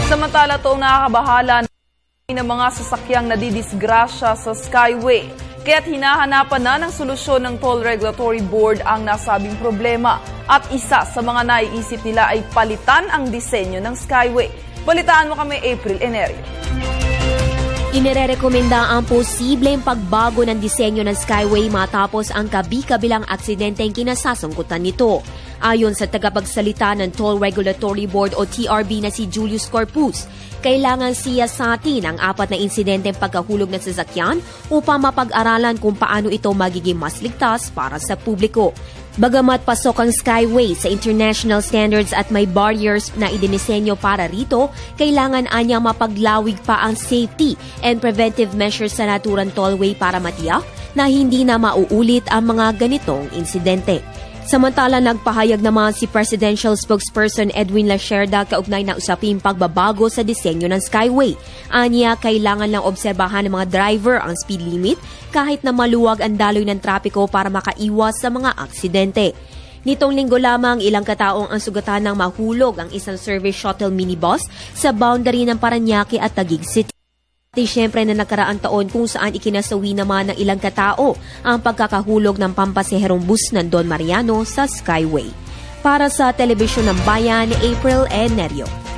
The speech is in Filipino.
Samantala, itong nakakabahala ng mga sasakyang nadidisgrasya sa Skyway. Kaya't hinahanapan na ng solusyon ng Toll Regulatory Board ang nasabing problema. At isa sa mga naiisip nila ay palitan ang disenyo ng Skyway. Balitaan mo kami, April Enerio. Inirekomenda ang posibleng pagbago ng disenyo ng Skyway matapos ang kabi-kabilang aksidenteng kinasasangkutan nito. Ayon sa tagapagsalita ng Toll Regulatory Board o TRB na si Julius Corpus, kailangan siyasatin ang 4 na insidenteng pagkahulog ng sasakyan upang mapag-aralan kung paano ito magiging mas ligtas para sa publiko. Bagamat pasok ang Skyway sa international standards at may barriers na idinisenyo para rito, kailangan anyang mapaglawig pa ang safety and preventive measures sa naturang tollway para matiyak na hindi na mauulit ang mga ganitong insidente. Samantala, nagpahayag naman si Presidential Spokesperson Edwin Lacerda kaugnay na usaping pagbabago sa disenyo ng Skyway. Anya, kailangan lang obserbahan ng mga driver ang speed limit kahit na maluwag ang daloy ng trapiko para makaiwas sa mga aksidente. Nitong linggo lamang, ilang kataong ang sugatan ng mahulog ang isang service shuttle minibus sa boundary ng Parañaque at Taguig City. Siyempre na nakaraang taon kung saan ikinasawi naman ng ilang katao ang pagkakahulog ng pampaseherong bus ng Don Mariano sa Skyway. Para sa Telebisyon ng Bayan, April Enerio.